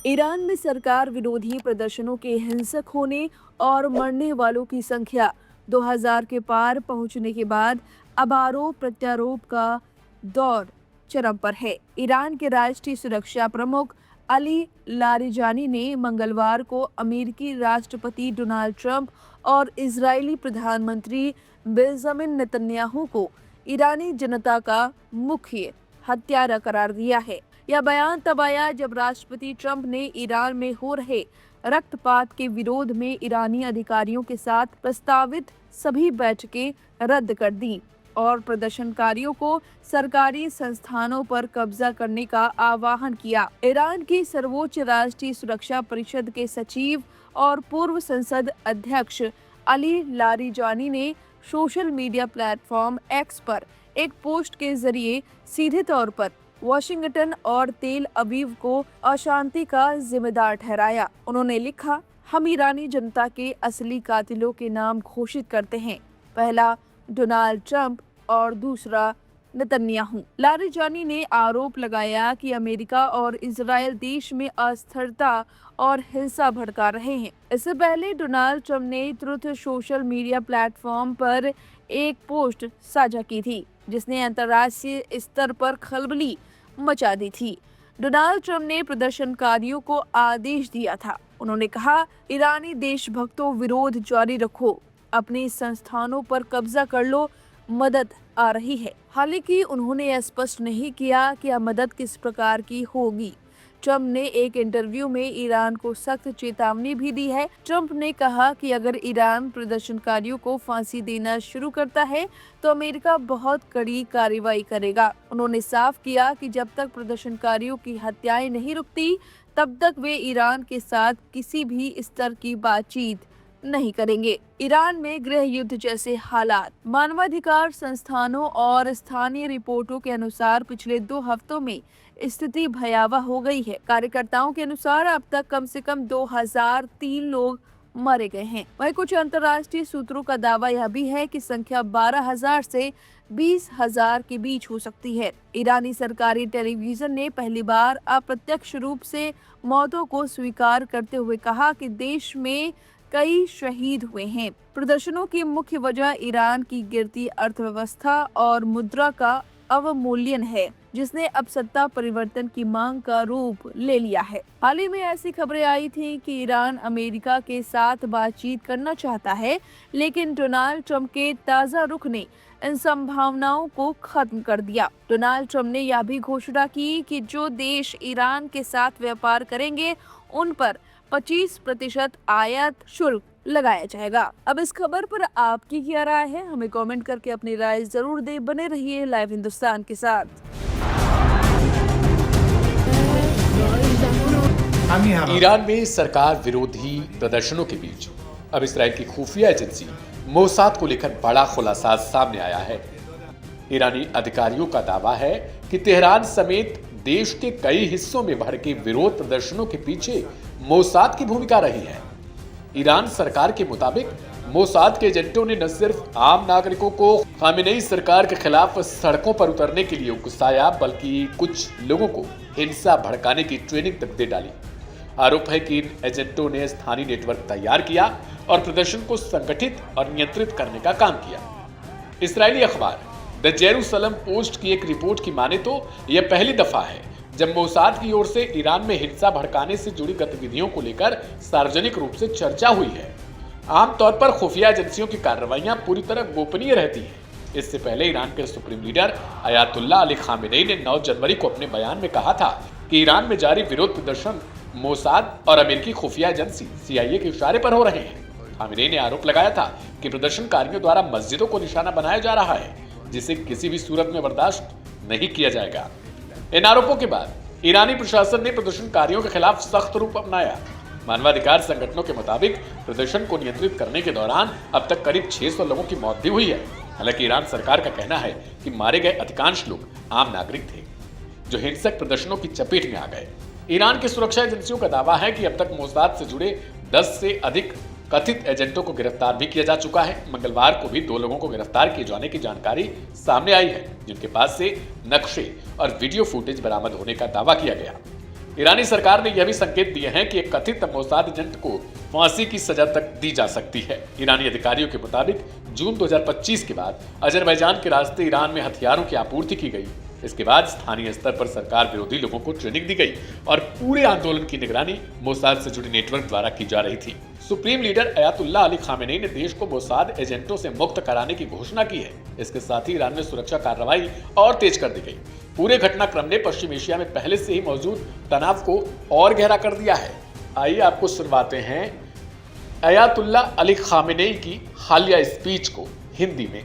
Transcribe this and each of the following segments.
Iran में सरकार विरोधी प्रदर्शनों के हिंसक होने और मरने वालों की संख्या 2000 के पार पहुंचने के बाद अब आरोप प्रत्यारोप का दौर चरम पर है। ईरान के राष्ट्रीय सुरक्षा प्रमुख अली लारिजानी ने मंगलवार को अमेरिकी राष्ट्रपति डोनाल्ड ट्रंप और इजरायली प्रधानमंत्री बेंजामिन नेतन्याहू को ईरानी जनता का मुख्य हत्यारा करार दिया है। यह बयान तब आया जब राष्ट्रपति ट्रंप ने ईरान में हो रहे रक्तपात के विरोध में ईरानी अधिकारियों के साथ प्रस्तावित सभी बैठकें रद्द कर दी और प्रदर्शनकारियों को सरकारी संस्थानों पर कब्जा करने का आह्वान किया। ईरान की सर्वोच्च राष्ट्रीय सुरक्षा परिषद के सचिव और पूर्व संसद अध्यक्ष अली लारिजानी ने सोशल मीडिया प्लेटफॉर्म एक्स पर एक पोस्ट के जरिए सीधे तौर पर वाशिंगटन और तेल अवीव को अशांति का जिम्मेदार ठहराया। उन्होंने लिखा, हम ईरानी जनता के असली कातिलों के नाम घोषित करते हैं, पहला डोनाल्ड ट्रंप और दूसरा नेतन्याहू। लारिजानी ने आरोप लगाया कि अमेरिका और इजरायल देश में अस्थिरता और हिंसा भड़का रहे हैं। इससे पहले डोनाल्ड ट्रंप ने ट्रुथ सोशल मीडिया प्लेटफॉर्म पर एक पोस्ट साझा की थी जिसने अंतर्राष्ट्रीय स्तर पर खलबली मचा दी थी। डोनाल्ड ट्रंप ने प्रदर्शनकारियों को आदेश दिया था। उन्होंने कहा, ईरानी देशभक्तों, विरोध जारी रखो, अपने संस्थानों पर कब्जा कर लो, मदद आ रही है। हालांकि उन्होंने यह स्पष्ट नहीं किया कि यह मदद किस प्रकार की होगी। ट्रंप ने एक इंटरव्यू में ईरान को सख्त चेतावनी भी दी है। ट्रंप ने कहा कि अगर ईरान प्रदर्शनकारियों को फांसी देना शुरू करता है तो अमेरिका बहुत कड़ी कार्रवाई करेगा। उन्होंने साफ किया कि जब तक प्रदर्शनकारियों की हत्याएं नहीं रुकती तब तक वे ईरान के साथ किसी भी स्तर की बातचीत नहीं करेंगे। ईरान में गृह युद्ध जैसे हालात। मानवाधिकार संस्थानों और स्थानीय रिपोर्टों के अनुसार पिछले 2 हफ्तों में स्थिति भयावह हो गई है। कार्यकर्ताओं के अनुसार अब तक कम से कम 2003 लोग मारे गए हैं। वहीं कुछ अंतर्राष्ट्रीय सूत्रों का दावा यह भी है कि संख्या 12,000 से 20,000 के बीच हो सकती है। ईरानी सरकारी टेलीविजन ने पहली बार अप्रत्यक्ष रूप से मौतों को स्वीकार करते हुए कहा कि देश में कई शहीद हुए हैं। प्रदर्शनों की मुख्य वजह ईरान की गिरती अर्थव्यवस्था और मुद्रा का अवमूल्यन है, जिसने अब सत्ता परिवर्तन की मांग का रूप ले लिया है। हाल ही में ऐसी खबरें आई थी कि ईरान अमेरिका के साथ बातचीत करना चाहता है, लेकिन डोनाल्ड ट्रंप के ताजा रुख ने इन संभावनाओं को खत्म कर दिया। डोनाल्ड ट्रंप ने यह भी घोषणा की कि जो देश ईरान के साथ व्यापार करेंगे उन पर 25% आयात शुल्क लगाया जाएगा। अब इस खबर पर आपकी क्या राय है? हमें कमेंट करके अपनी राय जरूर दें। बने रहिए लाइव हिंदुस्तान के साथ। ईरान में सरकार विरोधी प्रदर्शनों के बीच अब इस्राएल की खुफिया एजेंसी मोसाद को लेकर बड़ा खुलासा सामने आया है। ईरानी अधिकारियों का दावा है कि तेहरान समेत देश के कई हिस्सों में भड़के विरोध प्रदर्शनों के पीछे मोसाद की भूमिका रही है। ईरान सरकार के मुताबिक मोसाद के एजेंटों ने न सिर्फ आम नागरिकों को खामेनेई सरकार के खिलाफ सड़कों पर उतरने के लिए उकसाया, बल्कि कुछ लोगों को हिंसा भड़काने की ट्रेनिंग तक दे डाली। आरोप है कि इन एजेंटों ने स्थानीय नेटवर्क तैयार किया और प्रदर्शन को संगठित और नियंत्रित करने का काम किया। इस्राएली अखबार द जेरूसलम पोस्ट की एक रिपोर्ट की माने तो यह पहली दफा है जब मोसाद की ओर से ईरान में हिंसा भड़काने से जुड़ी गतिविधियों को लेकर सार्वजनिक रूप से चर्चा हुई है। आमतौर पर खुफिया एजेंसियों की कार्रवाइयां पूरी तरह गोपनीय रहती हैं। इससे पहले ईरान के supreme leader Ayatollah Ali Khamenei ने 9 जनवरी को अपने बयान में कहा था कि ईरान में जारी विरोध प्रदर्शन मोसाद और अमेरिकी खुफिया एजेंसी CIA के इशारे पर हो रहे हैं। खामेनेई ने आरोप लगाया था कि प्रदर्शनकारियों द्वारा मस्जिदों को निशाना बनाया जा रहा है, जिसे किसी भी सूरत में बर्दाश्त नहीं किया जाएगा। इन आरोपों के बाद ईरानी प्रशासन ने प्रदर्शनकारियों के खिलाफ सख्त रूप अपनाया। मानवाधिकार संगठनों के मुताबिक प्रदर्शन को नियंत्रित करने के दौरान अब तक करीब 600 लोगों की मौत भी हुई है। हालांकि ईरान सरकार का कहना है कि मारे गए अधिकांश लोग आम नागरिक थे जो हिंसक प्रदर्शनों की चपेट में आ गए। ईरान की सुरक्षा एजेंसियों का दावा है कि अब तक मोसाद से जुड़े 10 से अधिक कथित एजेंटों को गिरफ्तार भी किया जा चुका है। मंगलवार को भी 2 लोगों को गिरफ्तार किए जाने की जानकारी सामने आई है, जिनके पास से नक्शे और वीडियो फुटेज बरामद होने का दावा किया गया। ईरानी सरकार ने यह भी संकेत दिए हैं कि एक कथित मोसाद एजेंट को फांसी की सजा तक दी जा सकती है। ईरानी अधिकारियों के मुताबिक जून 2025 के बाद अजरबैजान के रास्ते ईरान में हथियारों की आपूर्ति की गई। इसके बाद स्थानीय स्तर पर सरकार विरोधी लोगों को ट्रेनिंग दी गई और पूरे आंदोलन की निगरानी मोसाद से जुड़े नेटवर्क द्वारा की जा रही थी। Supreme leader Ayatollah Ali Khamenei ने देश को मोसाद एजेंटों से मुक्त कराने की घोषणा की है। इसके साथ ही ईरान में सुरक्षा कार्रवाई और तेज कर दी गई। पूरे घटनाक्रम ने पश्चिम एशिया में पहले से ही मौजूद तनाव को और गहरा कर दिया है। आइए आपको सुनवाते हैं अयातुल्लाह अली खामेनेई की हालिया स्पीच को हिंदी में।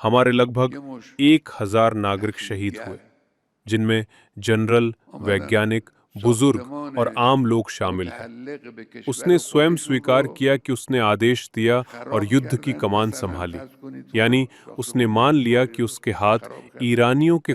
हमारे लगभग 1000 नागरिक शहीद हुए, जिनमें जनरल, वैज्ञानिक, बुजुर्ग और आम लोग शामिल हैं। उसने स्वयं स्वीकार किया कि उसने आदेश दिया और युद्ध की कमान संभाली, यानी उसने मान लिया कि उसके हाथ ईरानियों के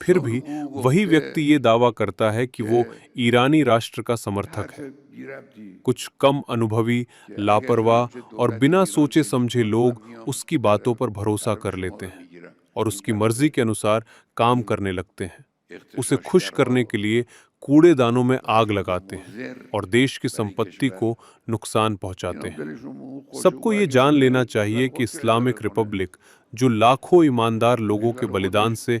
फिर भी वही व्यक्ति ये दावा करता है कि वो ईरानी राष्ट्र का समर्थक है। कुछ कम अनुभवी, लापरवाह और बिना सोचे समझे लोग उसकी बातों पर भरोसा कर लेते हैं और उसकी मर्जी के अनुसार काम करने लगते हैं। उसे खुश करने के लिए कूड़ेदानों में आग लगाते हैं और देश की संपत्ति को नुकसान पहुंचाते हैं। सबको ये जान लेना चाहिए कि इस्लामिक रिपब्लिक, जो लाखों ईमानदार लोगों के बलिदान से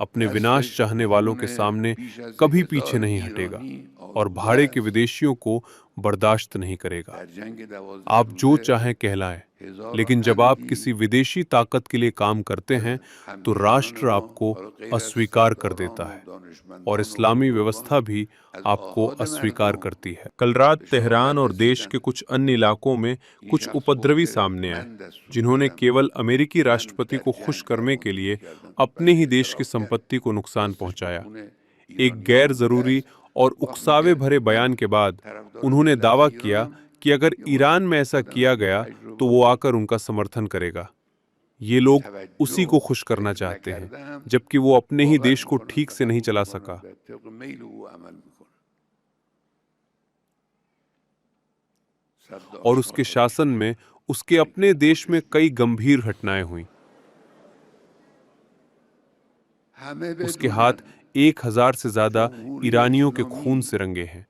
अपने विनाश चाहने वालों के सामने कभी पीछे नहीं हटेगा और भाड़े के विदेशियों को बर्दाश्त नहीं करेगा। आप जो चाहें कहलाएं, लेकिन जब आप किसी विदेशी ताकत के लिए काम करते हैं तो राष्ट्र आपको अस्वीकार कर देता है और इस्लामी व्यवस्था भी आपको अस्वीकार करती है। कल रात तेहरान और देश के कुछ अन्य इलाकों में कुछ उपद्रवी सामने आए, जिन्होंने केवल अमेरिकी राष्ट्रपति को खुश करने के लिए अपने ही देश की संपत्ति को नुकसान पहुंचाया। एक गैर जरूरी और उकसावे भरे बयान के बाद उन्होंने दावा किया कि अगर ईरान में ऐसा किया गया तो वो आकर उनका समर्थन करेगा। ये लोग उसी को खुश करना चाहते हैं, जबकि वो अपने ही देश को ठीक से नहीं चला सका। और उसके शासन में उसके अपने देश में कई गंभीर घटनाएं हुई। उसके हाथ 1000 से ज्यादा ईरानियों के खून से रंगे हैं।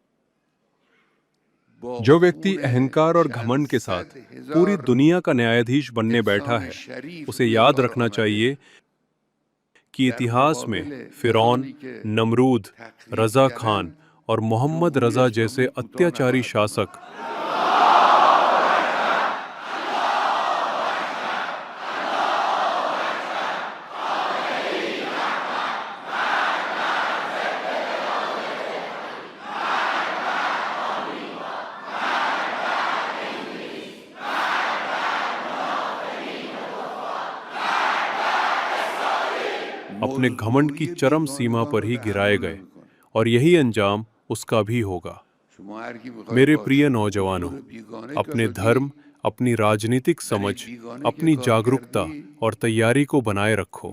जो व्यक्ति अहंकार और घमंड के साथ पूरी दुनिया का न्यायाधीश बनने बैठा है, उसे याद रखना चाहिए कि इतिहास में फिरौन, नमरूद, रजा खान और मोहम्मद रजा जैसे अत्याचारी शासक अपने घमंड की चरम सीमा पर ही गिराए गए और यही अंजाम उसका भी होगा। मेरे प्रिय नौजवानों, अपने धर्म, अपनी राजनीतिक समझ, अपनी जागरूकता और तैयारी को बनाए रखो।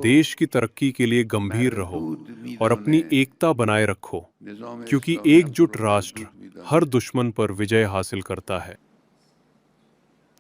देश की तरक्की के लिए गंभीर रहो और अपनी एकता बनाए रखो, क्योंकि एकजुट राष्ट्र हर दुश्मन पर विजय हासिल करता है।